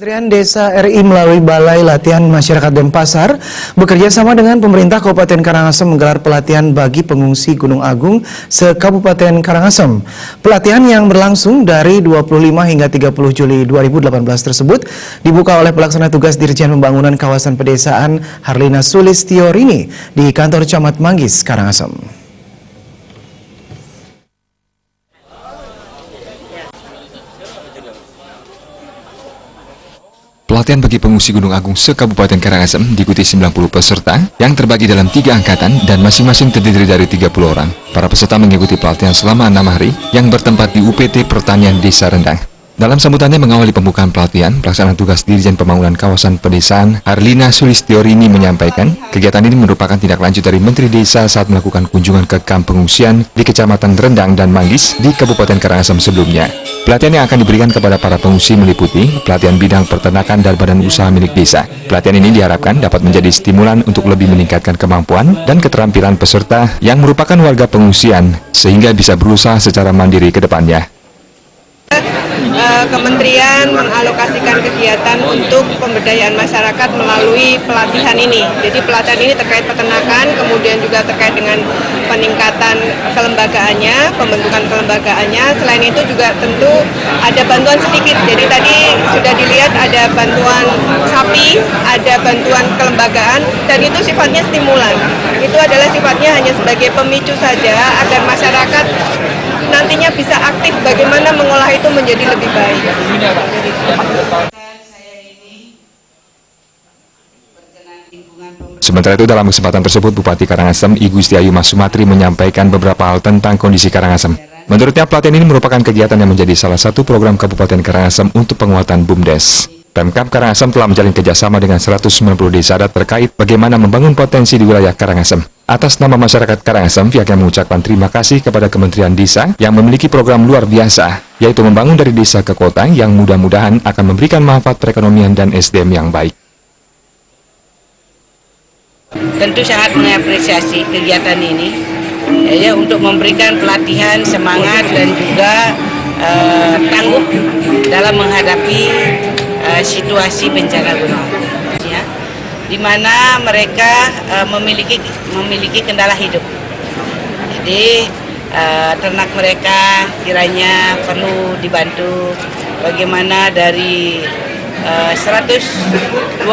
Kementerian Desa RI melalui Balai Latihan Masyarakat Denpasar bekerja sama dengan pemerintah Kabupaten Karangasem menggelar pelatihan bagi pengungsi Gunung Agung se-Kabupaten Karangasem. Pelatihan yang berlangsung dari 25 hingga 30 Juli 2018 tersebut dibuka oleh pelaksana tugas Dirjen Pembangunan Kawasan Pedesaan Harlina Sulistiorini di kantor Camat Manggis, Karangasem. Pelatihan bagi pengungsi Gunung Agung se-Kabupaten Karangasem diikuti 90 peserta yang terbagi dalam 3 angkatan dan masing-masing terdiri dari 30 orang. Para peserta mengikuti pelatihan selama 6 hari yang bertempat di UPT Pertanian Desa Rendang. Dalam sambutannya mengawali pembukaan pelatihan, pelaksana tugas Dirjen Pembangunan Kawasan Pedesaan Harlina Sulistiorini menyampaikan, kegiatan ini merupakan tindak lanjut dari Menteri Desa saat melakukan kunjungan ke kamp pengungsian di Kecamatan Rendang dan Manggis di Kabupaten Karangasem sebelumnya. Pelatihan yang akan diberikan kepada para pengungsi meliputi pelatihan bidang peternakan dan badan usaha milik desa. Pelatihan ini diharapkan dapat menjadi stimulan untuk lebih meningkatkan kemampuan dan keterampilan peserta yang merupakan warga pengungsian, sehingga bisa berusaha secara mandiri ke depannya. Kementerian mengalokasikan kegiatan untuk pemberdayaan masyarakat melalui pelatihan ini. Jadi pelatihan ini terkait peternakan, kemudian juga terkait dengan peningkatan kelembagaannya, pembentukan kelembagaannya. Selain itu juga tentu ada bantuan sedikit. Jadi tadi sudah dilihat ada bantuan sapi, ada bantuan kelembagaan, dan itu sifatnya stimulan. Itu adalah sifatnya hanya sebagai pemicu saja agar masyarakat nantinya bisa aktif bagaimana mengolah itu menjadi lebih baik. Sementara itu dalam kesempatan tersebut Bupati Karangasem I Gusti Ayu Mas Sumatri menyampaikan beberapa hal tentang kondisi Karangasem. Menurutnya pelatihan ini merupakan kegiatan yang menjadi salah satu program Kabupaten Karangasem untuk penguatan BUMDes. Pemkab Karangasem telah menjalin kerjasama dengan 190 desa adat terkait bagaimana membangun potensi di wilayah Karangasem. Atas nama masyarakat Karangasem, pihaknya mengucapkan terima kasih kepada Kementerian Desa yang memiliki program luar biasa, yaitu membangun dari desa ke kota yang mudah-mudahan akan memberikan manfaat perekonomian dan SDM yang baik. Tentu sangat mengapresiasi kegiatan ini, ya, untuk memberikan pelatihan semangat dan juga tangguh dalam menghadapi situasi bencana gunung, ya, di mana mereka memiliki kendala hidup. Jadi ternak mereka kiranya perlu dibantu bagaimana dari 127.000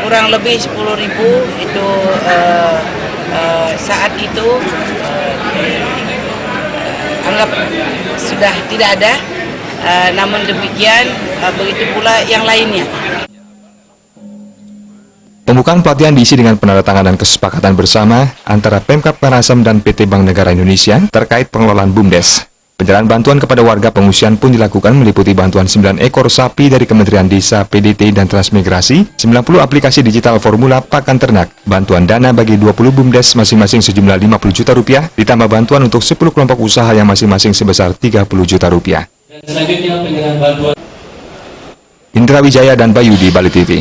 kurang lebih 10.000 itu saat itu anggap sudah tidak ada. Namun demikian, begitu pula yang lainnya. Pembukaan pelatihan diisi dengan penandatanganan kesepakatan bersama antara Pemkab Karangasem dan PT Bank Negara Indonesia terkait pengelolaan BUMDes. Penyerahan bantuan kepada warga pengungsian pun dilakukan meliputi bantuan 9 ekor sapi dari Kementerian Desa, PDT, dan Transmigrasi, 90 aplikasi digital formula pakan ternak, bantuan dana bagi 20 BUMDes masing-masing sejumlah 50 juta rupiah, ditambah bantuan untuk 10 kelompok usaha yang masing-masing sebesar 30 juta rupiah. Selanjutnya penyerahan bantuan. Indra Wijaya dan Bayu di Bali TV.